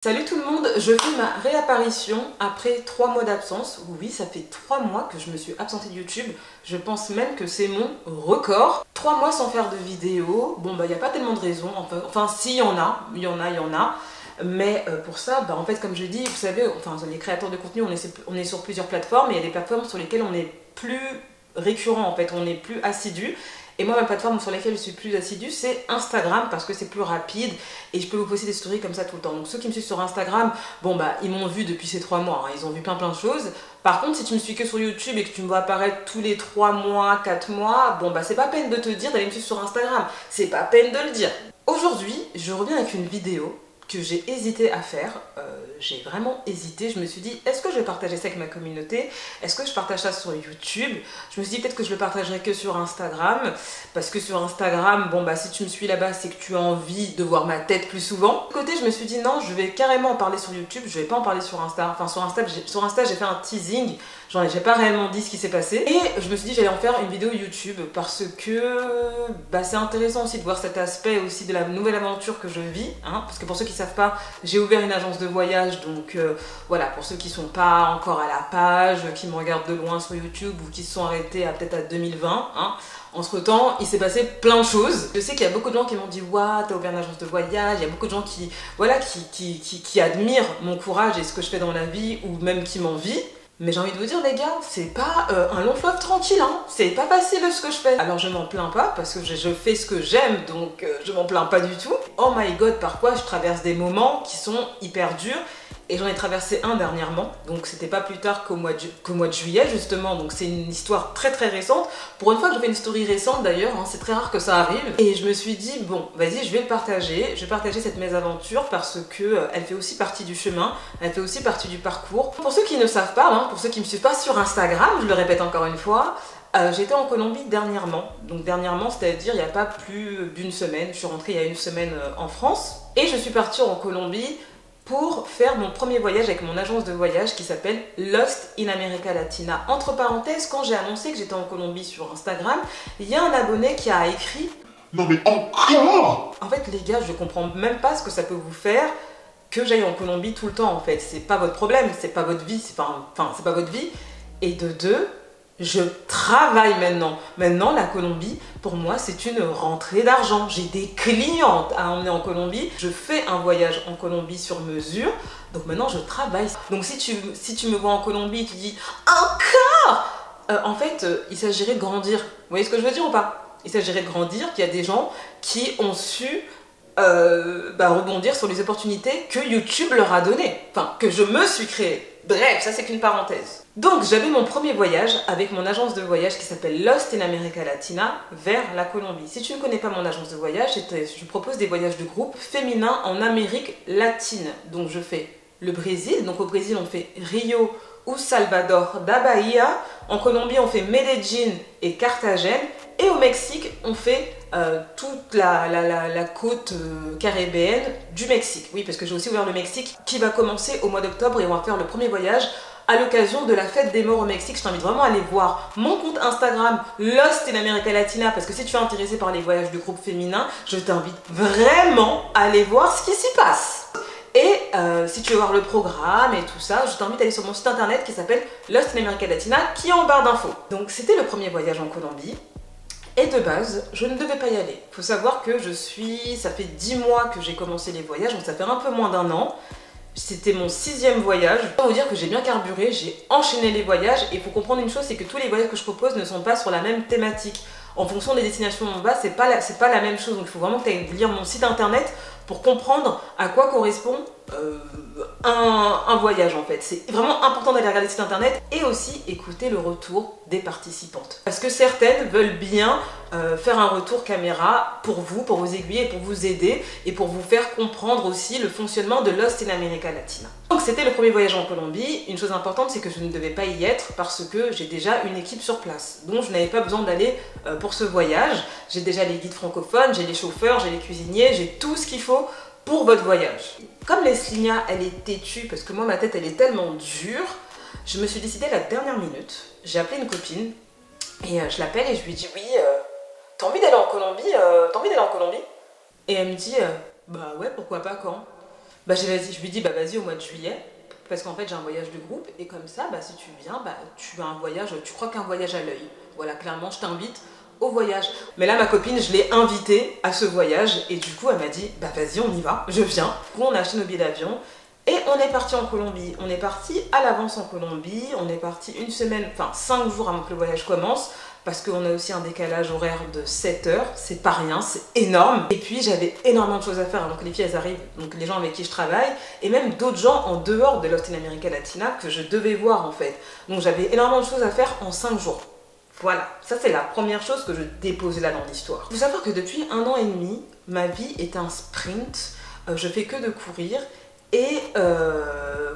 Salut tout le monde, je fais ma réapparition après 3 mois d'absence. Oui, ça fait 3 mois que je me suis absentée de YouTube. Je pense même que c'est mon record. 3 mois sans faire de vidéo. Bon bah il n'y a pas tellement de raisons. Enfin si, il y en a. Mais pour ça, en fait comme je dis, vous savez, les créateurs de contenu, on est sur plusieurs plateformes. Et il y a des plateformes sur lesquelles on est plus récurrent en fait, on est plus assidu. Et moi, ma plateforme sur laquelle je suis plus assidue, c'est Instagram parce que c'est plus rapide et je peux vous poster des stories comme ça tout le temps. Donc ceux qui me suivent sur Instagram, ils m'ont vu depuis ces 3 mois, hein, ils ont vu plein de choses. Par contre, si tu me suis que sur YouTube et que tu me vois apparaître tous les 3 mois, 4 mois, c'est pas peine de te dire d'aller me suivre sur Instagram. C'est pas peine de le dire. Aujourd'hui, je reviens avec une vidéo que j'ai hésité à faire. J'ai vraiment hésité. Je me suis dit, est-ce que je vais partager ça avec ma communauté? Est-ce que je partage ça sur YouTube? Je me suis dit peut-être que je le partagerai que sur Instagram. Parce que sur Instagram, si tu me suis là-bas, c'est que tu as envie de voir ma tête plus souvent. De côté, je me suis dit non, je vais carrément en parler sur YouTube. Je vais pas en parler sur Insta. Enfin, sur Insta, j'ai fait un teasing. J'ai pas réellement dit ce qui s'est passé. Et je me suis dit j'allais en faire une vidéo YouTube parce que c'est intéressant aussi de voir cet aspect aussi de la nouvelle aventure que je vis. Hein, parce que pour ceux qui savent pas, j'ai ouvert une agence de voyage. Donc voilà, pour ceux qui sont pas encore à la page, qui me regardent de loin sur YouTube ou qui se sont arrêtés peut-être à 2020. Hein, entre temps, il s'est passé plein de choses. Je sais qu'il y a beaucoup de gens qui m'ont dit waouh, t'as ouvert une agence de voyage. Il y a beaucoup de gens qui admirent mon courage et ce que je fais dans la vie ou même qui m'envient. Mais j'ai envie de vous dire les gars, c'est pas un long fleuve tranquille, hein. C'est pas facile ce que je fais. Alors je m'en plains pas parce que je fais ce que j'aime, donc je m'en plains pas du tout. Oh my god, parfois je traverse des moments qui sont hyper durs. Et j'en ai traversé un dernièrement, donc c'était pas plus tard qu'au mois de juillet justement, donc c'est une histoire très récente. Pour une fois que je fais une story récente d'ailleurs, hein, c'est très rare que ça arrive. Et je me suis dit, bon, vas-y, je vais le partager, je vais partager cette mésaventure parce que elle fait aussi partie du chemin, elle fait aussi partie du parcours. Pour ceux qui ne savent pas, hein, pour ceux qui me suivent pas sur Instagram, je le répète encore une fois, j'étais en Colombie dernièrement, donc dernièrement c'est-à-dire il n'y a pas plus d'une semaine, je suis rentrée il y a une semaine en France, et je suis partie en Colombie pour faire mon premier voyage avec mon agence de voyage qui s'appelle Lost in America Latina. Entre parenthèses, quand j'ai annoncé que j'étais en Colombie sur Instagram, il y a un abonné qui a écrit « Non mais encore !» En fait les gars, je comprends même pas ce que ça peut vous faire que j'aille en Colombie tout le temps en fait. C'est pas votre problème, c'est pas votre vie, c'est pas votre vie. Et de deux, je travaille maintenant. Maintenant, la Colombie, pour moi, c'est une rentrée d'argent. J'ai des clientes à emmener en Colombie. Je fais un voyage en Colombie sur mesure. Donc maintenant, je travaille. Donc si tu me vois en Colombie, tu dis « Encore !» En fait, il s'agirait de grandir. Vous voyez ce que je veux dire ou pas? Il s'agirait de grandir, qu'il y a des gens qui ont su rebondir sur les opportunités que YouTube leur a données. Enfin, que je me suis créée. Bref, ça c'est qu'une parenthèse. Donc j'avais mon premier voyage avec mon agence de voyage qui s'appelle Lost in America Latina vers la Colombie. Si tu ne connais pas mon agence de voyage, je propose des voyages de groupe féminins en Amérique latine. Donc je fais le Brésil, donc au Brésil on fait Rio ou Salvador da Bahia. En Colombie on fait Medellín et Cartagène. Et au Mexique on fait toute la côte caribéenne du Mexique. Oui, parce que j'ai aussi ouvert le Mexique qui va commencer au mois d'octobre et on va faire le premier voyage à l'occasion de la fête des morts au Mexique. Je t'invite vraiment à aller voir mon compte Instagram Lost in America Latina parce que si tu es intéressé par les voyages de groupe féminin, je t'invite vraiment à aller voir ce qui s'y passe. Et si tu veux voir le programme et tout ça, je t'invite à aller sur mon site internet qui s'appelle Lost in America Latina qui est en barre d'infos. Donc c'était le premier voyage en Colombie. Et de base, je ne devais pas y aller. Il faut savoir que ça fait 10 mois que j'ai commencé les voyages, donc ça fait un peu moins d'un an. C'était mon 6e voyage. Je peux vous dire que j'ai bien carburé, j'ai enchaîné les voyages. Et il faut comprendre une chose, c'est que tous les voyages que je propose ne sont pas sur la même thématique. En fonction des destinations où on va, c'est pas la même chose. Donc il faut vraiment que tu ailles lire mon site internet pour comprendre à quoi correspond un voyage en fait. C'est vraiment important d'aller regarder le site internet et aussi écouter le retour des participantes. Parce que certaines veulent bien faire un retour caméra pour vous aiguiller et pour vous aider et pour vous faire comprendre aussi le fonctionnement de Lost in America Latina. Donc c'était le premier voyage en Colombie. Une chose importante, c'est que je ne devais pas y être parce que j'ai déjà une équipe sur place. Donc je n'avais pas besoin d'aller pour ce voyage. J'ai déjà les guides francophones, j'ai les chauffeurs, j'ai les cuisiniers, j'ai tout ce qu'il faut pour votre voyage. Comme Leslinia, elle est têtue, parce que moi ma tête elle est tellement dure, je me suis décidée à la dernière minute. J'ai appelé une copine et je l'appelle et je lui dis oui, t'as envie d'aller en Colombie Et elle me dit bah ouais, pourquoi pas, quand? Bah je lui dis bah vas-y au mois de juillet, parce qu'en fait j'ai un voyage de groupe et comme ça bah si tu viens bah tu as un voyage, tu crois qu'un voyage à l'œil. Voilà, clairement je t'invite au voyage. Mais là ma copine je l'ai invitée à ce voyage et du coup elle m'a dit bah vas-y on y va, je viens. Du coup on a acheté nos billets d'avion et on est parti en Colombie. On est parti à l'avance en Colombie, on est parti une semaine, enfin 5 jours avant que le voyage commence. Parce qu'on a aussi un décalage horaire de 7 heures, c'est pas rien, c'est énorme. Et puis j'avais énormément de choses à faire, donc les filles elles arrivent, donc les gens avec qui je travaille, et même d'autres gens en dehors de Lost in America Latina que je devais voir en fait. Donc j'avais énormément de choses à faire en 5 jours. Voilà, ça c'est la première chose que je dépose là dans l'histoire. Il faut savoir que depuis 1 an et demi, ma vie est un sprint, je fais que de courir. Et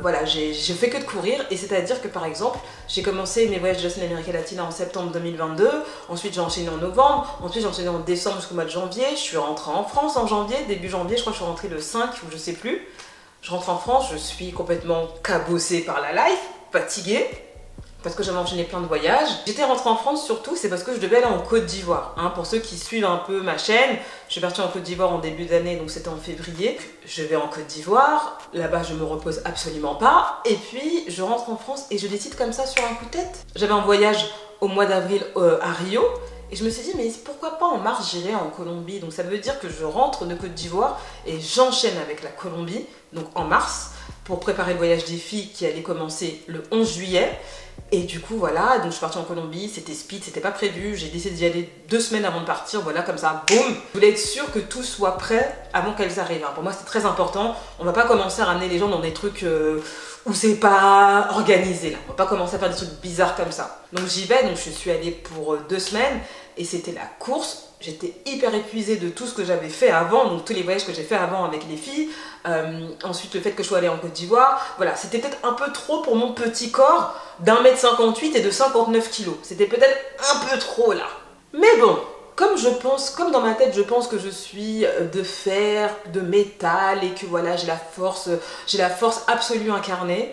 voilà, je fais que de courir, et c'est-à-dire que par exemple, j'ai commencé mes voyages de Lost in America Latina en septembre 2022, ensuite j'ai enchaîné en novembre, ensuite j'ai enchaîné en décembre jusqu'au mois de janvier, je suis rentrée en France en janvier, début janvier, je crois que je suis rentrée le 5 ou je sais plus. Je rentre en France, je suis complètement cabossée par la life, fatiguée, parce que j'avais enchaîné plein de voyages. J'étais rentrée en France surtout, c'est parce que je devais aller en Côte d'Ivoire. Hein, pour ceux qui suivent un peu ma chaîne, je suis partie en Côte d'Ivoire en début d'année, donc c'était en février. Je vais en Côte d'Ivoire, là-bas je me repose absolument pas. Et puis je rentre en France et je décide comme ça sur un coup de tête. J'avais un voyage au mois d'avril à Rio. Et je me suis dit, mais pourquoi pas en mars j'irai en Colombie. Donc ça veut dire que je rentre de Côte d'Ivoire et j'enchaîne avec la Colombie, donc en mars, pour préparer le voyage des filles qui allait commencer le 11 juillet. Et du coup voilà, donc je suis partie en Colombie, c'était speed, c'était pas prévu, j'ai décidé d'y aller 2 semaines avant de partir, voilà comme ça, boum. Je voulais être sûre que tout soit prêt avant qu'elles arrivent, hein. Pour moi c'est très important, on va pas commencer à ramener les gens dans des trucs où c'est pas organisé là, on va pas commencer à faire des trucs bizarres comme ça. Donc j'y vais, donc je suis allée pour 2 semaines et c'était la course. J'étais hyper épuisée de tout ce que j'avais fait avant, donc tous les voyages que j'ai fait avant avec les filles. Ensuite, le fait que je sois allée en Côte d'Ivoire. Voilà, c'était peut-être un peu trop pour mon petit corps d'1,58 m et de 59 kg. C'était peut-être un peu trop là. Mais bon, comme dans ma tête, je pense que je suis de fer, de métal et que voilà, j'ai la force absolue incarnée.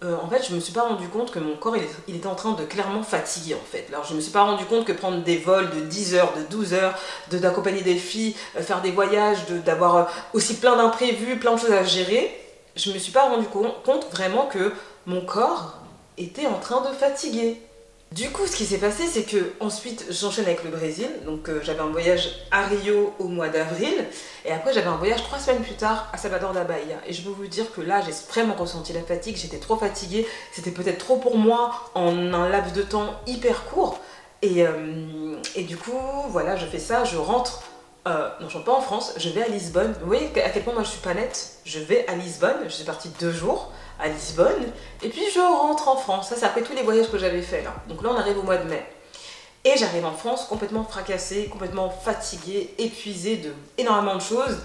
En fait, je me suis pas rendu compte que mon corps il était en train de clairement fatiguer en fait. Alors, je me suis pas rendu compte que prendre des vols de 10 heures, de 12 heures, d'accompagner des filles, faire des voyages, d'avoir aussi plein d'imprévus, plein de choses à gérer, je me suis pas rendu compte vraiment que mon corps était en train de fatiguer. Du coup, ce qui s'est passé, c'est que ensuite j'enchaîne avec le Brésil. Donc j'avais un voyage à Rio au mois d'avril. Et après, j'avais un voyage 3 semaines plus tard à Salvador da Bahia. Et je peux vous dire que là, j'ai vraiment ressenti la fatigue. J'étais trop fatiguée. C'était peut-être trop pour moi en un laps de temps hyper court. Et du coup, voilà, je fais ça. Je rentre. Non, je rentre pas en France. Je vais à Lisbonne. Vous voyez à quel point moi je suis pas nette. Je vais à Lisbonne. Je suis partie 2 jours à Lisbonne, et puis je rentre en France. Ça, c'est après tous les voyages que j'avais fait là. Donc là, on arrive au mois de mai. Et j'arrive en France complètement fracassée, complètement fatiguée, épuisée de énormément de choses.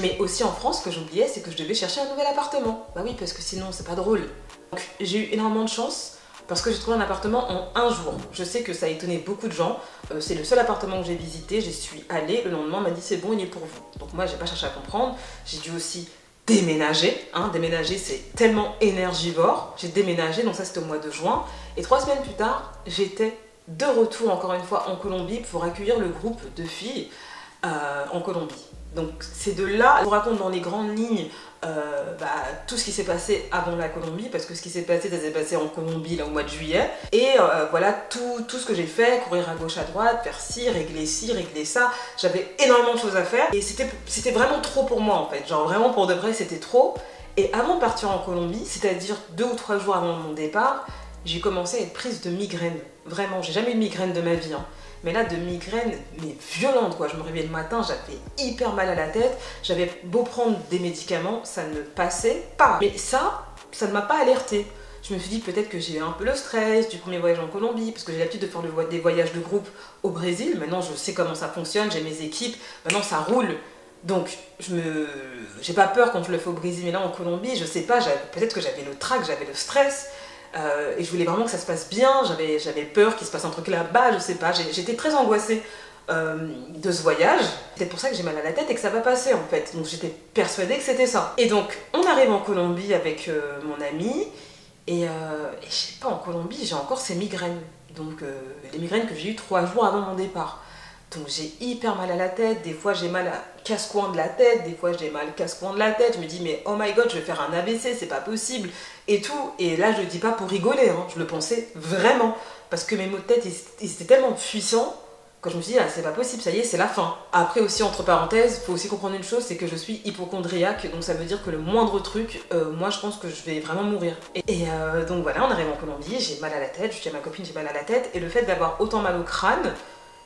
Mais aussi en France, ce que j'oubliais, c'est que je devais chercher un nouvel appartement. Bah oui, parce que sinon, c'est pas drôle. Donc j'ai eu énormément de chance, parce que j'ai trouvé un appartement en 1 jour. Je sais que ça a étonné beaucoup de gens. C'est le seul appartement que j'ai visité. J'y suis allée. Le lendemain, on m'a dit c'est bon, il est pour vous. Donc moi, j'ai pas cherché à comprendre. J'ai dû aussi déménager, hein. Déménager c'est tellement énergivore. J'ai déménagé, donc ça c'était au mois de juin. Et 3 semaines plus tard, j'étais de retour encore une fois en Colombie pour accueillir le groupe de filles en Colombie. Donc c'est de là, je vous raconte dans les grandes lignes tout ce qui s'est passé avant la Colombie, parce que ce qui s'est passé, ça s'est passé en Colombie là au mois de juillet. Et voilà tout ce que j'ai fait, courir à gauche à droite, faire ci, régler ça. J'avais énormément de choses à faire et c'était vraiment trop pour moi en fait. Genre vraiment pour de vrai c'était trop. Et avant de partir en Colombie, c'est-à-dire 2 ou 3 jours avant mon départ, j'ai commencé à être prise de migraine. Vraiment, j'ai jamais eu de migraine de ma vie, hein. Mais là, de migraine, mais violente quoi. Je me réveillais le matin, j'avais hyper mal à la tête. J'avais beau prendre des médicaments, ça ne passait pas. Mais ça ne m'a pas alertée. Je me suis dit peut-être que j'ai eu un peu le stress du premier voyage en Colombie, parce que j'ai l'habitude de faire des voyages de groupe au Brésil. Maintenant, je sais comment ça fonctionne, j'ai mes équipes. Maintenant, ça roule. Donc, j'ai pas peur quand je le fais au Brésil, mais là en Colombie, je sais pas, peut-être que j'avais le trac, j'avais le stress. Et je voulais vraiment que ça se passe bien, j'avais peur qu'il se passe un truc là-bas, je sais pas, j'étais très angoissée de ce voyage. C'est peut-être pour ça que j'ai mal à la tête et que ça va passer en fait, donc j'étais persuadée que c'était ça. Et donc on arrive en Colombie avec mon ami, et je sais pas, en Colombie j'ai encore ces migraines, donc les migraines que j'ai eues 3 jours avant mon départ. Donc j'ai hyper mal à la tête, des fois j'ai mal à casse-coin de la tête, des fois j'ai mal casse-coin de la tête, je me dis mais oh my god, je vais faire un AVC, c'est pas possible, et tout. Et là je le dis pas pour rigoler, hein, je le pensais vraiment, parce que mes maux de tête ils étaient tellement puissants que je me suis dit, ah, c'est pas possible, ça y est, c'est la fin. Après aussi, entre parenthèses, faut aussi comprendre une chose, c'est que je suis hypocondriaque, donc ça veut dire que le moindre truc, moi je pense que je vais vraiment mourir. Donc voilà, on arrive en Colombie, j'ai mal à la tête, je dis à ma copine j'ai mal à la tête, et le fait d'avoir autant mal au crâne,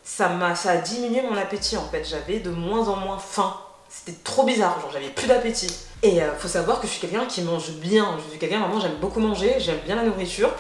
ça a diminué mon appétit en fait, j'avais de moins en moins faim. C'était trop bizarre, genre j'avais plus d'appétit. Et faut savoir que je suis quelqu'un qui mange bien, je suis quelqu'un vraiment, j'aime beaucoup manger, j'aime bien la nourriture.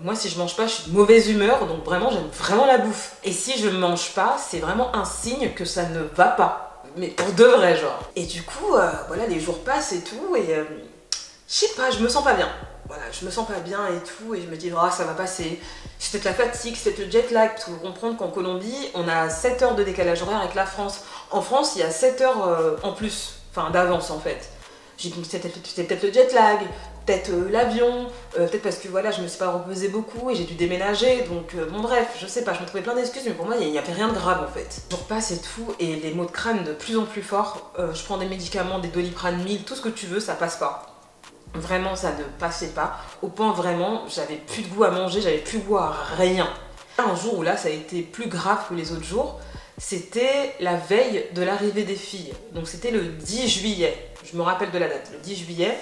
Moi si je mange pas je suis de mauvaise humeur, donc vraiment j'aime vraiment la bouffe. Et si je mange pas, c'est vraiment un signe que ça ne va pas, mais pour de vrai genre. Et du coup voilà, les jours passent et tout, et je sais pas, je me sens pas bien. Voilà, je me sens pas bien et tout, et je me dis oh, ça va passer. C'est peut-être la fatigue, c'est peut-être le jet lag, parce qu'il faut comprendre qu'en Colombie on a 7 heures de décalage horaire avec la France. En France il y a 7 heures en plus, enfin d'avance en fait. J'ai dit c'est peut-être le jet lag, peut-être l'avion, peut-être parce que voilà, je me suis pas reposée beaucoup et j'ai dû déménager, donc bon bref, je sais pas, je me trouvais plein d'excuses, mais pour moi il n'y avait rien de grave en fait. Je repasse et tout, et les maux de crâne de plus en plus forts, je prends des médicaments, des Doliprane 1000, tout ce que tu veux, ça passe pas. Vraiment ça ne passait pas, au point vraiment, j'avais plus de goût à manger, j'avais plus de goût à rien. Un jour où là ça a été plus grave que les autres jours, c'était la veille de l'arrivée des filles, donc c'était le 10 juillet, je me rappelle de la date, le 10 juillet,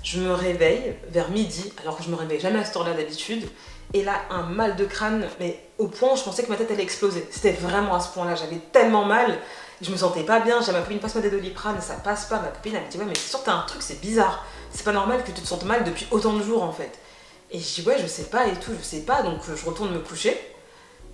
je me réveille vers midi, alors que je me réveille jamais à cette heure-là d'habitude, et là un mal de crâne, mais au point où je pensais que ma tête allait exploser, c'était vraiment à ce point-là, j'avais tellement mal, je me sentais pas bien, j'ai ma copine passe-moi des Doliprane, ça passe pas, ma copine elle me dit ouais mais c'est sûr que t'as un truc, c'est bizarre, c'est pas normal que tu te sentes mal depuis autant de jours en fait. Et je dis ouais je sais pas et tout, je sais pas, donc je retourne me coucher,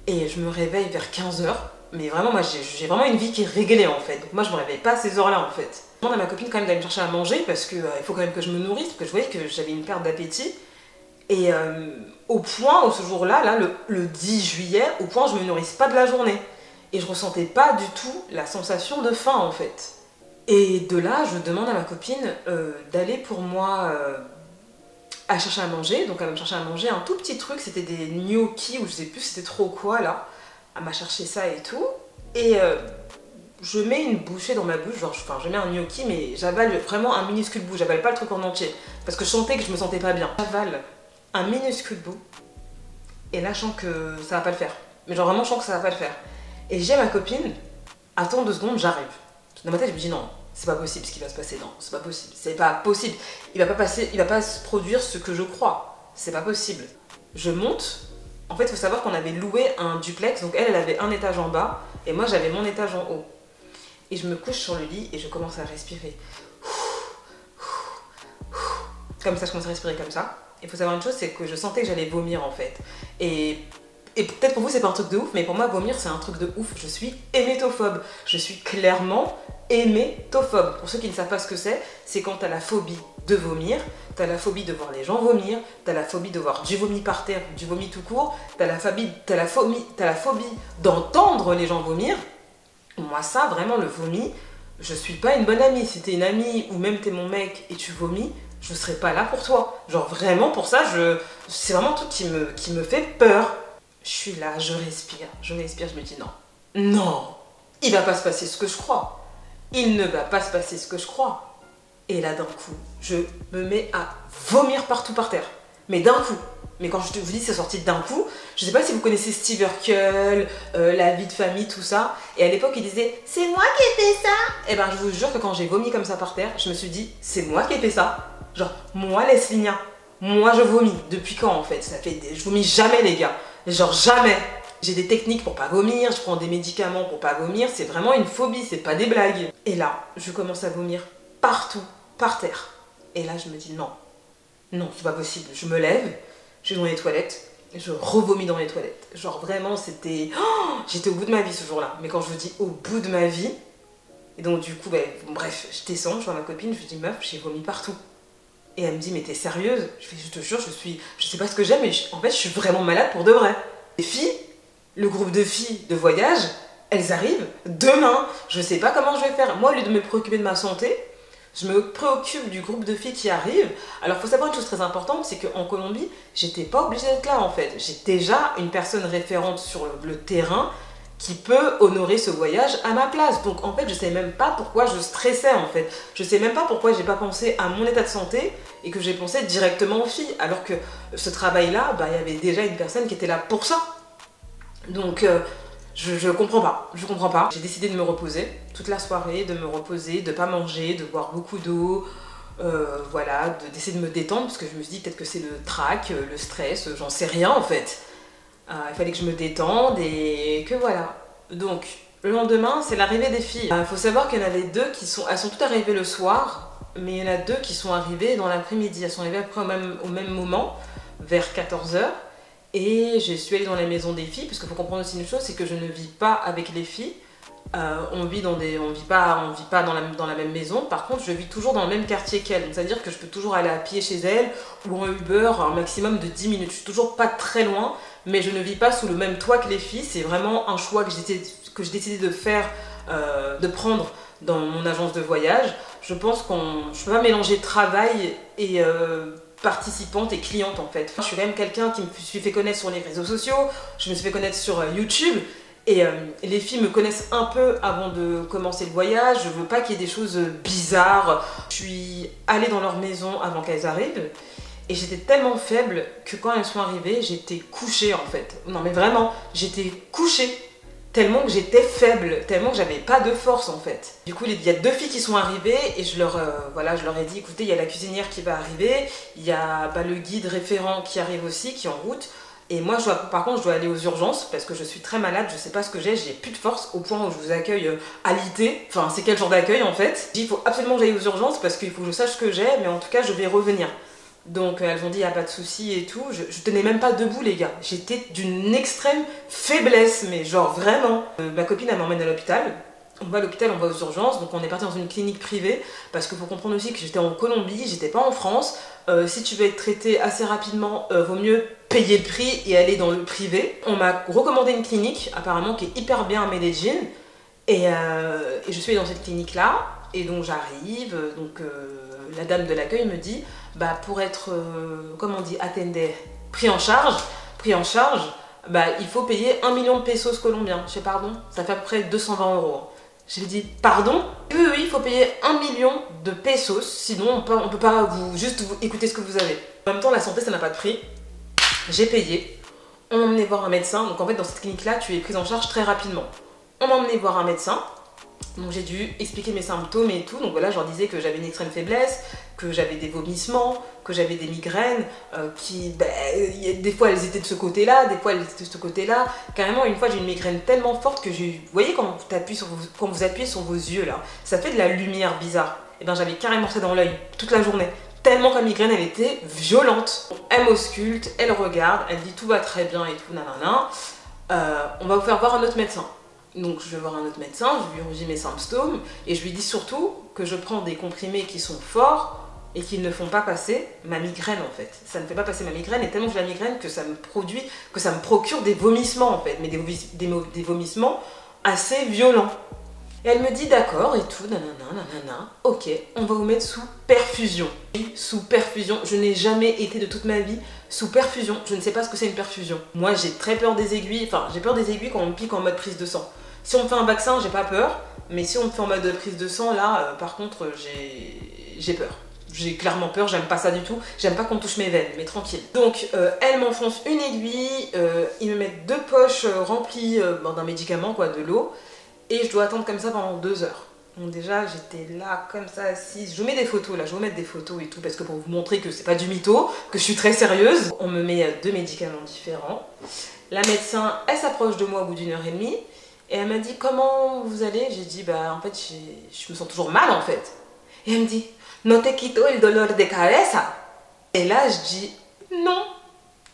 et je me réveille vers 15 h. Mais vraiment, moi j'ai vraiment une vie qui est réglée en fait. Donc moi je me réveille pas à ces heures-là en fait. Je demande à ma copine quand même d'aller me chercher à manger parce qu'il faut quand même que je me nourrisse, parce que je voyais que j'avais une perte d'appétit. Et au point où ce jour-là, le 10 juillet, au point où je me nourrisse pas de la journée. Et je ressentais pas du tout la sensation de faim en fait. Et de là, je demande à ma copine d'aller pour moi à chercher à manger. Donc elle va me chercher à manger un tout petit truc, c'était des gnocchis ou je sais plus c'était trop quoi là. Elle m'a cherché ça et tout, et je mets une bouchée dans ma bouche, genre je mets un gnocchi mais j'avale vraiment un minuscule bout, j'avale pas le truc en entier, parce que je sentais que je me sentais pas bien. J'avale un minuscule bout, et là je sens que ça va pas le faire, mais genre vraiment je sens que ça va pas le faire. Et j'ai ma copine, attends 2 secondes, j'arrive. Dans ma tête je me dis non, c'est pas possible ce qui va se passer, non, c'est pas possible, c'est pas possible, il va pas se produire ce que je crois, c'est pas possible. Je monte. En fait, il faut savoir qu'on avait loué un duplex, donc elle avait un étage en bas, et moi j'avais mon étage en haut. Et je me couche sur le lit et je commence à respirer. Comme ça, je commence à respirer comme ça. Il faut savoir une chose, c'est que je sentais que j'allais vomir en fait. Et peut-être pour vous c'est pas un truc de ouf, mais pour moi vomir c'est un truc de ouf. Je suis hémétophobe. Je suis clairement hémétophobe. Pour ceux qui ne savent pas ce que c'est quand t'as la phobie de vomir, t'as la phobie de voir les gens vomir, t'as la phobie de voir du vomi par terre, du vomi tout court, t'as la phobie d'entendre les gens vomir. Moi ça, vraiment le vomi, je suis pas une bonne amie. Si t'es une amie ou même t'es mon mec et tu vomis, je serai pas là pour toi. Genre vraiment pour ça, c'est vraiment un truc qui me fait peur. Je suis là, je respire, je me dis non. Non, il va pas se passer ce que je crois. Il ne va pas se passer ce que je crois. Et là d'un coup, je me mets à vomir partout par terre. Mais d'un coup. Mais quand je vous dis c'est sorti d'un coup, je sais pas si vous connaissez Steve Urkel, La vie de famille, tout ça. Et à l'époque il disait c'est moi qui ai fait ça. Et ben je vous jure que quand j'ai vomi comme ça par terre, je me suis dit c'est moi qui ai fait ça. Genre moi Leslie Nia, moi je vomis. Depuis quand en fait? Je vomis jamais les gars. Genre jamais. J'ai des techniques pour pas vomir, je prends des médicaments pour pas vomir, c'est vraiment une phobie, c'est pas des blagues. Et là, je commence à vomir partout, par terre. Et là, je me dis non, non, c'est pas possible. Je me lève, je vais dans les toilettes, je revomis dans les toilettes. Genre vraiment, c'était... Oh, j'étais au bout de ma vie ce jour-là. Mais quand je vous dis au bout de ma vie, et donc du coup, bref, je descends, je vois ma copine, je lui dis meuf, j'ai vomi partout. Et elle me dit mais t'es sérieuse? Je fais je te jure, je sais pas ce que j'aime, mais en fait je suis vraiment malade pour de vrai. Les filles, le groupe de filles de voyage, elles arrivent demain. Je sais pas comment je vais faire. Moi, au lieu de me préoccuper de ma santé, je me préoccupe du groupe de filles qui arrivent. Alors, il faut savoir une chose très importante, c'est qu'en Colombie, j'étais pas obligée d'être là en fait. J'ai déjà une personne référente sur le terrain qui peut honorer ce voyage à ma place. Donc en fait, je sais même pas pourquoi je stressais en fait. Je sais même pas pourquoi j'ai pas pensé à mon état de santé et que j'ai pensé directement aux filles. Alors que ce travail-là, bah, il y avait déjà une personne qui était là pour ça. Donc je comprends pas, je comprends pas. J'ai décidé de me reposer toute la soirée, de me reposer, de pas manger, de boire beaucoup d'eau. Voilà, d'essayer de me détendre parce que je me suis dit peut-être que c'est le trac, le stress, j'en sais rien en fait. Il fallait que je me détende et que voilà. Donc le lendemain c'est l'arrivée des filles. Il faut savoir qu'il y en avait deux elles sont toutes arrivées le soir, mais il y en a deux qui sont arrivées dans l'après-midi. Elles sont arrivées après au même moment, vers 14 h. Et je suis allée dans la maison des filles parce qu'il faut comprendre aussi une chose, c'est que je ne vis pas avec les filles. On vit pas dans la même maison. Par contre, je vis toujours dans le même quartier qu'elles. Donc, c'est-à-dire que je peux toujours aller à pied chez elles ou en Uber un maximum de 10 minutes. Je suis toujours pas très loin, mais je ne vis pas sous le même toit que les filles. C'est vraiment un choix que j'ai décidé de faire, de prendre dans mon agence de voyage. Je pense je peux pas mélanger travail et participante et cliente en fait. Je suis quand même quelqu'un qui me suis fait connaître sur les réseaux sociaux. Je me suis fait connaître sur YouTube. Et les filles me connaissent un peu avant de commencer le voyage. Je veux pas qu'il y ait des choses bizarres. Je suis allée dans leur maison avant qu'elles arrivent. Et j'étais tellement faible que quand elles sont arrivées, j'étais couchée en fait. Non mais vraiment, j'étais couchée. Tellement que j'étais faible, tellement que j'avais pas de force en fait. Du coup, il y a deux filles qui sont arrivées et je leur ai dit, écoutez, il y a la cuisinière qui va arriver. Il y a le guide référent qui arrive aussi, qui est en route. Et moi, par contre, je dois aller aux urgences parce que je suis très malade, je sais pas ce que j'ai plus de force au point où je vous accueille alité. Enfin, c'est quel genre d'accueil en fait. Il faut absolument que j'aille aux urgences parce qu'il faut que je sache ce que j'ai, mais en tout cas, je vais revenir. Donc, elles ont dit, il n'y a pas de souci et tout. Je tenais même pas debout, les gars. J'étais d'une extrême faiblesse, mais genre vraiment. Ma copine, elle m'emmène à l'hôpital. On va à l'hôpital, on va aux urgences, donc on est parti dans une clinique privée parce qu'il faut comprendre aussi que j'étais en Colombie, j'étais pas en France. Si tu veux être traité assez rapidement, vaut mieux payer le prix et aller dans le privé. On m'a recommandé une clinique apparemment qui est hyper bien à Medellín et je suis allée dans cette clinique là et donc j'arrive, la dame de l'accueil me dit pour être comment on dit, attendé, pris en charge, il faut payer 1 million de pesos colombiens. Je sais pardon, ça fait à peu près 220 €. Je lui ai dit, pardon? Oui, il faut payer 1 million de pesos, sinon on peut pas juste écouter ce que vous avez. En même temps, la santé, ça n'a pas de prix. J'ai payé. On m'a emmené voir un médecin. Donc en fait, dans cette clinique-là, tu es prise en charge très rapidement. On m'a emmené voir un médecin. Donc j'ai dû expliquer mes symptômes et tout. Donc voilà, je leur disais que j'avais une extrême faiblesse, que j'avais des vomissements, que j'avais des migraines, des fois elles étaient de ce côté-là, des fois elles étaient de ce côté-là. Carrément, une fois j'ai une migraine tellement forte que vous voyez quand vous appuyez sur vos yeux là, ça fait de la lumière bizarre. Et bien j'avais carrément ça dans l'œil toute la journée. Tellement que la migraine elle était violente. Elle m'ausculte, elle regarde, elle dit tout va très bien et tout, nanana. On va vous faire voir un autre médecin. Donc je vais voir un autre médecin, je lui redis mes symptômes et je lui dis surtout que je prends des comprimés qui sont forts et qui ne font pas passer ma migraine en fait. Ça ne fait pas passer ma migraine et tellement que j'ai la migraine que ça me procure des vomissements en fait, mais des vomissements assez violents. Et elle me dit d'accord et tout, nanana, ok, on va vous mettre sous perfusion. Sous perfusion, je n'ai jamais été de toute ma vie sous perfusion, je ne sais pas ce que c'est une perfusion. Moi j'ai très peur des aiguilles, j'ai peur des aiguilles quand on me pique en mode prise de sang. Si on me fait un vaccin, j'ai pas peur, mais si on me fait en mode prise de sang, là, par contre, j'ai peur. J'ai clairement peur, j'aime pas ça du tout, j'aime pas qu'on touche mes veines, mais tranquille. Donc, elle m'enfonce une aiguille, ils me mettent 2 poches remplies d'un médicament, de l'eau, et je dois attendre comme ça pendant 2 heures. Donc déjà, j'étais là, comme ça, assise. Je vous mets des photos, là, je vais vous mettre des photos et tout, parce que pour vous montrer que c'est pas du mytho, que je suis très sérieuse. On me met 2 médicaments différents. La médecin, elle s'approche de moi au bout d'1 h 30, et elle m'a dit, comment vous allez? J'ai dit, en fait, je me sens toujours mal, en fait. Et elle me dit, no te quito el dolor de cabeza. Et là, je dis, non,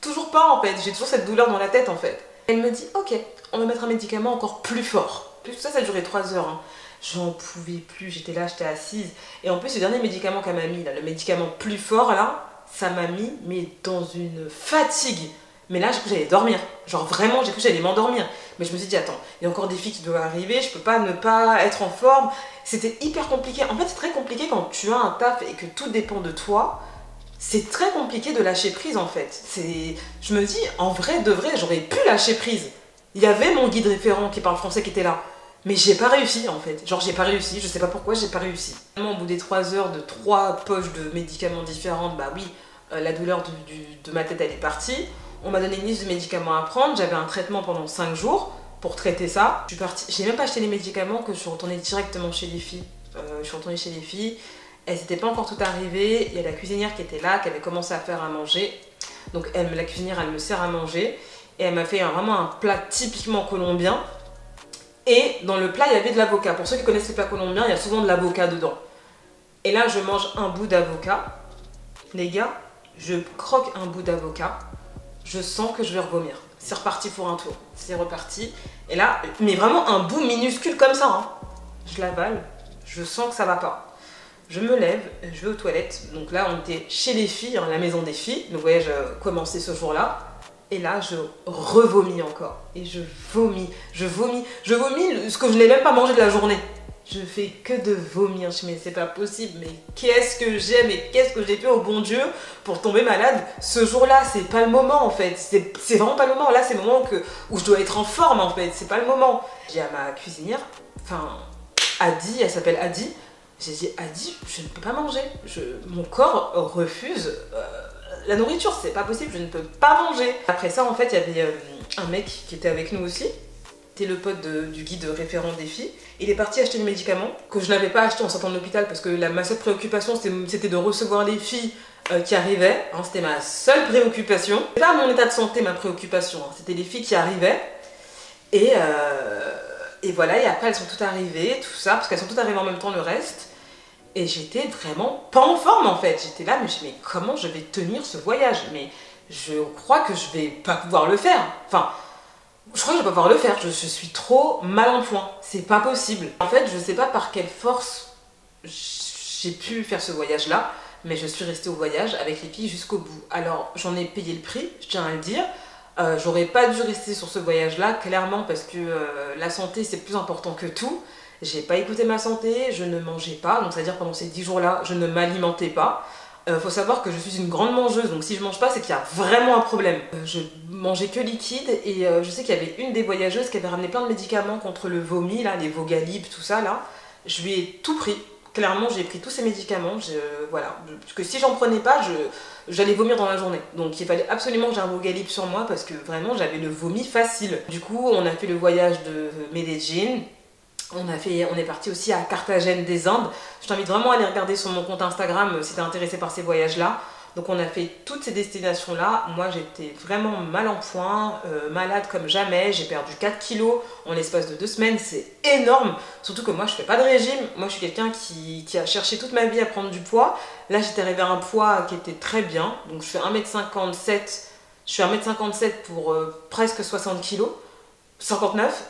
toujours pas, en fait. J'ai toujours cette douleur dans la tête, en fait. Elle me dit, ok, on va mettre un médicament encore plus fort. Tout ça, ça a duré 3 heures, hein. J'en pouvais plus, j'étais là, j'étais assise. Et en plus, le dernier médicament qu'elle m'a mis, là, le médicament plus fort, là, ça m'a mis, mais dans une fatigue. Mais là, j'ai cru que j'allais dormir. Genre vraiment, j'ai cru que j'allais m'endormir. Mais je me suis dit, attends, il y a encore des filles qui doivent arriver, je peux pas ne pas être en forme. C'était hyper compliqué. En fait, c'est très compliqué quand tu as un taf et que tout dépend de toi. C'est très compliqué de lâcher prise, en fait. Je me dis, en vrai, de vrai, j'aurais pu lâcher prise. Il y avait mon guide référent qui parle français qui était là. Mais j'ai pas réussi en fait. Genre j'ai pas réussi, je sais pas pourquoi j'ai pas réussi. Au bout des 3 heures de 3 poches de médicaments différentes, bah oui, la douleur de ma tête elle est partie. On m'a donné une liste de médicaments à prendre, j'avais un traitement pendant 5 jours pour traiter ça. Je suis partie, j'ai même pas acheté les médicaments que je suis retournée directement chez les filles. Je suis retournée chez les filles, elles n'étaient pas encore toutes arrivées, il y a la cuisinière qui était là, qui avait commencé à faire à manger. Donc la cuisinière elle me sert à manger et elle m'a fait vraiment un plat typiquement colombien. Et dans le plat, il y avait de l'avocat. Pour ceux qui connaissent les plats colombiens, il y a souvent de l'avocat dedans. Et là, je mange un bout d'avocat. Les gars, je croque un bout d'avocat. Je sens que je vais revomir. C'est reparti pour un tour. C'est reparti. Et là, mais vraiment un bout minuscule comme ça. Hein. Je l'avale. Je sens que ça va pas. Je me lève, je vais aux toilettes. Donc là, on était chez les filles, hein, la maison des filles. Le voyage a commencé ce jour-là. Et là, je revomis encore. Et je vomis. Je vomis ce que je n'ai même pas mangé de la journée. Je fais que de vomir. Je me dis, mais c'est pas possible. Mais qu'est-ce que j'ai? Mais qu'est-ce que j'ai fait au bon Dieu pour tomber malade ce jour-là? C'est pas le moment en fait. C'est vraiment pas le moment. Là, c'est le moment où je dois être en forme en fait. C'est pas le moment. J'ai dit à ma cuisinière, enfin, Adi, elle s'appelle Adi. J'ai dit, Adi, je ne peux pas manger. Mon corps refuse. La nourriture, c'est pas possible, je ne peux pas manger. Après ça, en fait, il y avait un mec qui était avec nous aussi. C'était le pote du guide référent des filles. Il est parti acheter des médicaments que je n'avais pas acheté en sortant de l'hôpital parce que ma seule préoccupation, c'était de recevoir les filles qui arrivaient. Hein, c'était ma seule préoccupation. C'était pas mon état de santé, ma préoccupation. Hein, c'était les filles qui arrivaient. Et voilà, et après, elles sont toutes arrivées, tout ça, parce qu'elles sont toutes arrivées en même temps, le reste. Et j'étais vraiment pas en forme en fait. J'étais là, mais comment je vais tenir ce voyage? Mais je crois que je vais pas pouvoir le faire. Enfin, je crois que je vais pas pouvoir le faire. Je suis trop mal en point. C'est pas possible. En fait, je sais pas par quelle force j'ai pu faire ce voyage-là, mais je suis restée au voyage avec les filles jusqu'au bout. Alors, j'en ai payé le prix, je tiens à le dire. J'aurais pas dû rester sur ce voyage-là, clairement, parce que la santé, c'est plus important que tout. J'ai pas écouté ma santé, je ne mangeais pas, donc c'est-à-dire pendant ces 10 jours-là, je ne m'alimentais pas. Faut savoir que je suis une grande mangeuse, donc si je mange pas, c'est qu'il y a vraiment un problème. Je mangeais que liquide et je sais qu'il y avait une des voyageuses qui avait ramené plein de médicaments contre le vomi, là, les Vogalib, tout ça, là. Je lui ai tout pris. Clairement, j'ai pris tous ces médicaments, voilà. Parce que si j'en prenais pas, j'allais vomir dans la journée. Donc il fallait absolument que j'ai un Vogalib sur moi parce que vraiment, j'avais le vomi facile. Du coup, on a fait le voyage de Medellín. On est parti aussi à Carthagène des Indes. Je t'invite vraiment à aller regarder sur mon compte Instagram si t'es intéressé par ces voyages-là. Donc on a fait toutes ces destinations-là. Moi j'étais vraiment mal en point, malade comme jamais. J'ai perdu 4 kilos en l'espace de 2 semaines. C'est énorme. Surtout que moi je fais pas de régime. Moi je suis quelqu'un qui a cherché toute ma vie à prendre du poids. Là j'étais arrivée à un poids qui était très bien. Donc je fais 1m57. Je suis 1m57 pour presque 60 kilos. 59.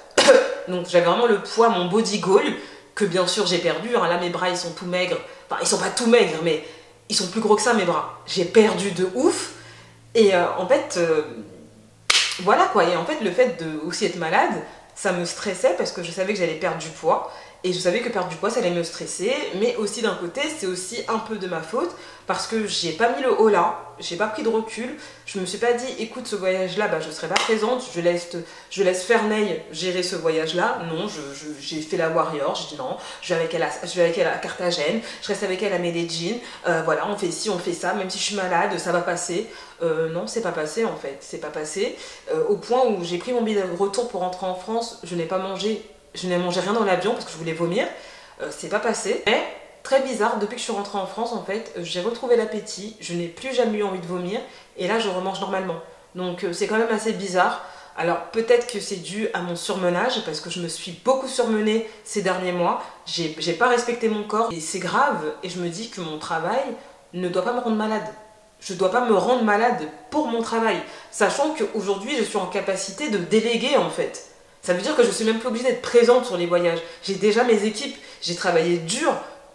Donc j'avais vraiment le poids, mon body goal, que bien sûr j'ai perdu. Hein. Là mes bras ils sont tout maigres. Enfin ils sont pas tout maigres mais ils sont plus gros que ça mes bras. J'ai perdu de ouf. Et en fait, voilà quoi. Et en fait le fait de aussi être malade, ça me stressait parce que je savais que j'allais perdre du poids. Et je savais que perdre du poids, ça allait me stresser. Mais aussi d'un côté, c'est aussi un peu de ma faute. Parce que j'ai pas mis le haut là. J'ai pas pris de recul. Je me suis pas dit, écoute, ce voyage-là, bah, je serai pas présente. Je laisse Ferney gérer ce voyage-là. Non, j'ai fait la warrior. J'ai dit non, je vais avec elle à Carthagène. Je reste avec elle à Medellín. Voilà, on fait ci, on fait ça. Même si je suis malade, ça va passer. Non, c'est pas passé en fait. C'est pas passé. Au point où j'ai pris mon billet de retour pour rentrer en France. Je n'ai pas mangé. Je n'ai mangé rien dans l'avion parce que je voulais vomir. C'est pas passé. Mais très bizarre, depuis que je suis rentrée en France, en fait, j'ai retrouvé l'appétit. Je n'ai plus jamais eu envie de vomir. Et là, je remange normalement. Donc c'est quand même assez bizarre. Alors peut-être que c'est dû à mon surmenage parce que je me suis beaucoup surmenée ces derniers mois. J'ai pas respecté mon corps. Et c'est grave. Et je me dis que mon travail ne doit pas me rendre malade. Je ne dois pas me rendre malade pour mon travail. Sachant qu'aujourd'hui, je suis en capacité de déléguer en fait. Ça veut dire que je suis même plus obligée d'être présente sur les voyages. J'ai déjà mes équipes. J'ai travaillé dur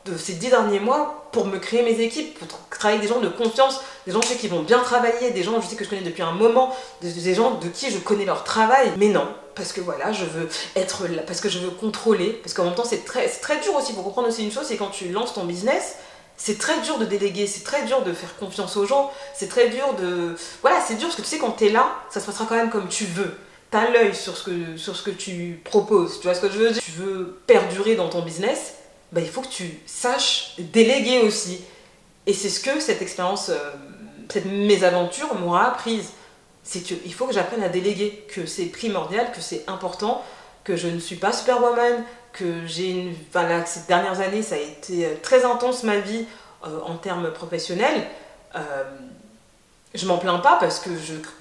de ces 10 derniers mois pour me créer mes équipes, pour travailler avec des gens de confiance, des gens je sais qui vont bien travailler, des gens je sais que je connais depuis un moment, des gens de qui je connais leur travail. Mais non, parce que voilà, je veux être là, parce que je veux contrôler, parce qu'en même temps c'est très dur aussi. Pour comprendre aussi une chose, c'est quand tu lances ton business, c'est très dur de déléguer, c'est très dur de faire confiance aux gens, c'est très dur de... Voilà, c'est dur parce que tu sais quand t'es là, ça se passera quand même comme tu veux. t'as l'œil sur ce que tu proposes, tu vois ce que je veux dire? Tu veux perdurer dans ton business, bah, il faut que tu saches déléguer aussi. Et c'est ce que cette expérience, cette mésaventure m'aura apprise. C'est qu'il faut que j'apprenne à déléguer, que c'est primordial, que c'est important, que je ne suis pas superwoman, que ces dernières années, ça a été très intense ma vie en termes professionnels. Je m'en plains pas parce que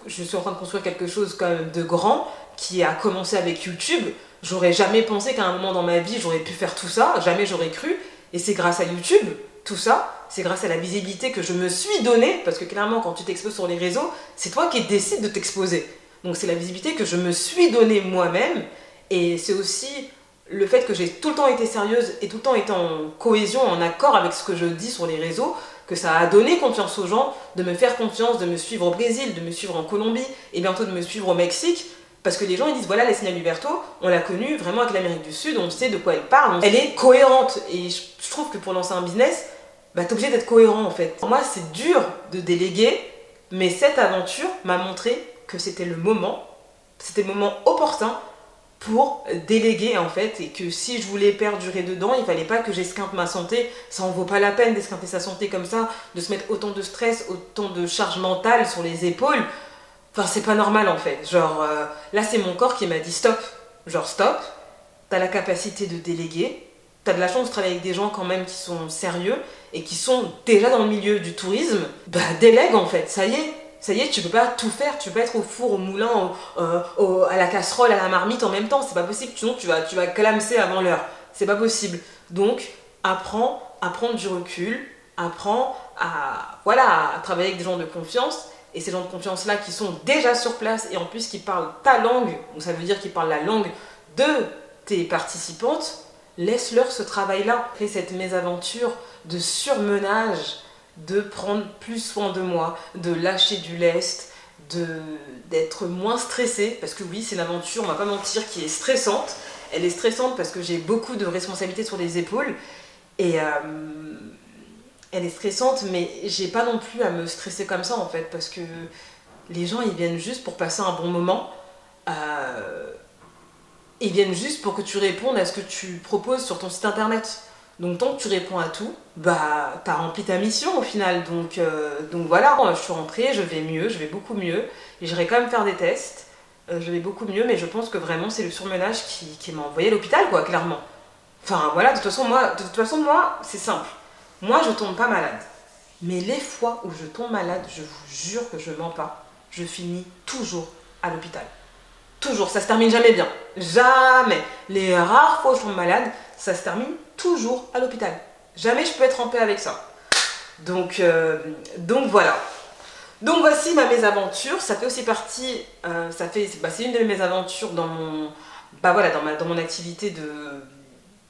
je suis en train de construire quelque chose quand même de grand qui a commencé avec YouTube. J'aurais jamais pensé qu'à un moment dans ma vie, j'aurais pu faire tout ça, jamais j'aurais cru. Et c'est grâce à YouTube, tout ça, c'est grâce à la visibilité que je me suis donnée, parce que clairement, quand tu t'exposes sur les réseaux, c'est toi qui décides de t'exposer. Donc c'est la visibilité que je me suis donnée moi-même, et c'est aussi le fait que j'ai tout le temps été sérieuse et tout le temps été en cohésion, en accord avec ce que je dis sur les réseaux, que ça a donné confiance aux gens, de me faire confiance, de me suivre au Brésil, de me suivre en Colombie, et bientôt de me suivre au Mexique. Parce que les gens ils disent voilà, Lesenia Luberto, on l'a connue vraiment avec l'Amérique du Sud, on sait de quoi elle parle, elle est cohérente. Et je trouve que pour lancer un business, bah, t'es obligé d'être cohérent en fait. Pour moi c'est dur de déléguer, mais cette aventure m'a montré que c'était le moment opportun pour déléguer en fait, et que si je voulais perdurer dedans, il fallait pas que j'esquinte ma santé. Ça en vaut pas la peine d'esquinter sa santé comme ça, de se mettre autant de stress, autant de charge mentale sur les épaules. Enfin, c'est pas normal en fait. Genre, là, c'est mon corps qui m'a dit stop. Genre, stop. T'as la capacité de déléguer. T'as de la chance de travailler avec des gens quand même qui sont sérieux et qui sont déjà dans le milieu du tourisme. Bah, délègue en fait. Ça y est, tu peux pas tout faire. Tu peux pas être au four, au moulin, à la casserole, à la marmite en même temps. C'est pas possible. Sinon, tu vas clamser avant l'heure. C'est pas possible. Donc, apprends à prendre du recul. Apprends à travailler avec des gens de confiance. Et ces gens de confiance-là qui sont déjà sur place et en plus qui parlent ta langue, donc ça veut dire qu'ils parlent la langue de tes participantes, laisse-leur ce travail-là. Après cette mésaventure de surmenage, de prendre plus soin de moi, de lâcher du lest, d'être moins stressée, parce que oui, c'est une aventure, on va pas mentir, qui est stressante. Elle est stressante parce que j'ai beaucoup de responsabilités sur les épaules et elle est stressante, mais j'ai pas non plus à me stresser comme ça en fait, parce que les gens ils viennent juste pour passer un bon moment, ils viennent juste pour que tu répondes à ce que tu proposes sur ton site internet. Donc tant que tu réponds à tout, bah t'as rempli ta mission au final. Donc voilà, je suis rentrée, je vais mieux, je vais beaucoup mieux, et j'irai quand même faire des tests, je vais beaucoup mieux, mais je pense que vraiment c'est le surmenage qui m'a envoyé à l'hôpital quoi, clairement. Enfin voilà, de toute façon moi c'est simple. Moi, je tombe pas malade. Mais les fois où je tombe malade, je vous jure que je mens pas, je finis toujours à l'hôpital. Toujours, ça se termine jamais bien. Jamais. Les rares fois où je tombe malade, ça se termine toujours à l'hôpital. Jamais je peux être en paix avec ça. Donc voilà. Donc voici ma mésaventure. Ça fait aussi partie, c'est une de mes mésaventures dans dans mon activité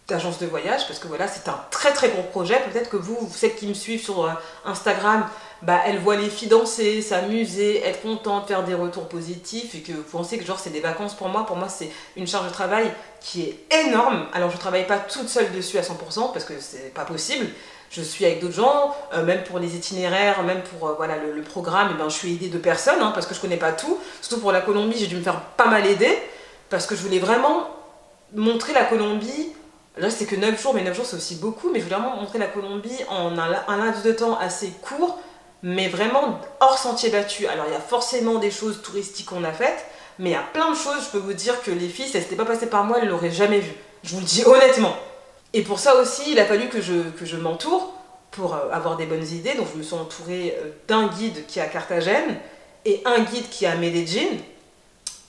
d'agence de voyage, parce que voilà, c'est un très très gros projet. Peut-être que celles qui me suivent sur Instagram, bah, elles voient les filles danser, s'amuser, être contentes, faire des retours positifs, et que vous pensez que genre c'est des vacances pour moi. Pour moi, c'est une charge de travail qui est énorme. Alors je travaille pas toute seule dessus à 100% parce que c'est pas possible. Je suis avec d'autres gens, même pour les itinéraires, même pour le programme, et ben, je suis aidée de personnes, hein, parce que je connais pas tout. Surtout pour la Colombie, j'ai dû me faire pas mal aider, parce que je voulais vraiment montrer la Colombie. Là, c'est que 9 jours, mais 9 jours, c'est aussi beaucoup. Mais je voulais vraiment montrer la Colombie en un laps de temps assez court, mais vraiment hors sentier battu. Alors, il y a forcément des choses touristiques qu'on a faites, mais il y a plein de choses, je peux vous dire que les filles, si elles n'étaient pas passées par moi, elles ne l'auraient jamais vu. Je vous le dis honnêtement. Et pour ça aussi, il a fallu que je m'entoure pour avoir des bonnes idées. Donc, je me suis entourée d'un guide qui est à Carthagène et un guide qui est à Medellín.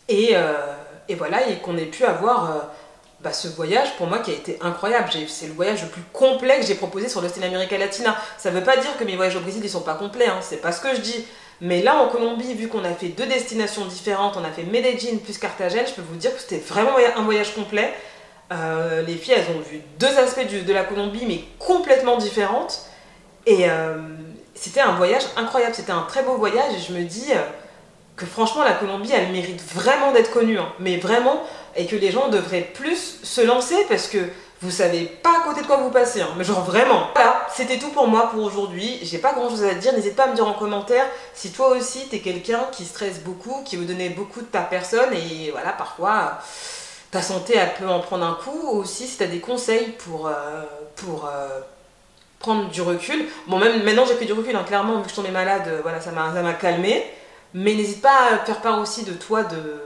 Et voilà, et qu'on ait pu avoir... ce voyage pour moi qui a été incroyable. C'est le voyage le plus complet que j'ai proposé sur l'Océan América Latina. Ça veut pas dire que mes voyages au Brésil ils sont pas complets, hein, c'est pas ce que je dis. Mais là en Colombie, vu qu'on a fait 2 destinations différentes, on a fait Medellín plus Carthagène, je peux vous dire que c'était vraiment un voyage complet. Les filles elles ont vu 2 aspects de la Colombie mais complètement différentes. Et c'était un voyage incroyable, c'était un très beau voyage, et je me dis que franchement la Colombie elle mérite vraiment d'être connue, hein, mais vraiment, et que les gens devraient plus se lancer, parce que vous savez pas à côté de quoi vous passez, hein, mais genre vraiment. Voilà, c'était tout pour moi pour aujourd'hui. J'ai pas grand chose à te dire, n'hésite pas à me dire en commentaire si toi aussi t'es quelqu'un qui stresse beaucoup, qui veut donner beaucoup de ta personne et voilà, parfois ta santé elle peut en prendre un coup. Aussi si t'as des conseils pour prendre du recul. Bon, même maintenant j'ai pris du recul, hein, clairement, vu que je tombais malade, voilà, ça m'a calmé. Mais n'hésite pas à faire part aussi de toi, de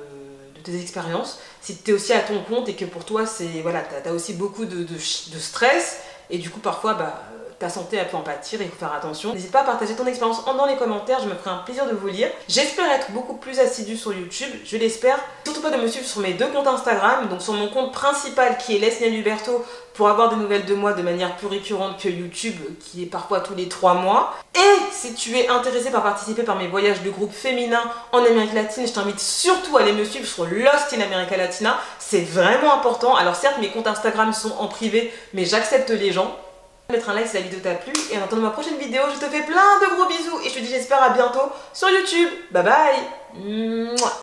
tes expériences. Si tu es aussi à ton compte et que pour toi, c'est voilà, tu as aussi beaucoup de stress, et du coup, parfois, bah, ta santé elle peut en pâtir et il faut faire attention. N'hésite pas à partager ton expérience dans les commentaires, je me ferai un plaisir de vous lire. J'espère être beaucoup plus assidue sur YouTube, je l'espère. Surtout pas de me suivre sur mes 2 comptes Instagram, donc sur mon compte principal qui est Lesnia Luberto pour avoir des nouvelles de moi de manière plus récurrente que YouTube qui est parfois tous les 3 mois. Et si tu es intéressé par participer par mes voyages de groupe féminin en Amérique latine, je t'invite surtout à aller me suivre sur Lost in America Latina, c'est vraiment important. Alors certes mes comptes Instagram sont en privé mais j'accepte les gens. Mettre un like si la vidéo t'a plu et en attendant ma prochaine vidéo je te fais plein de gros bisous et je te dis j'espère à bientôt sur YouTube. Bye bye. Mouah.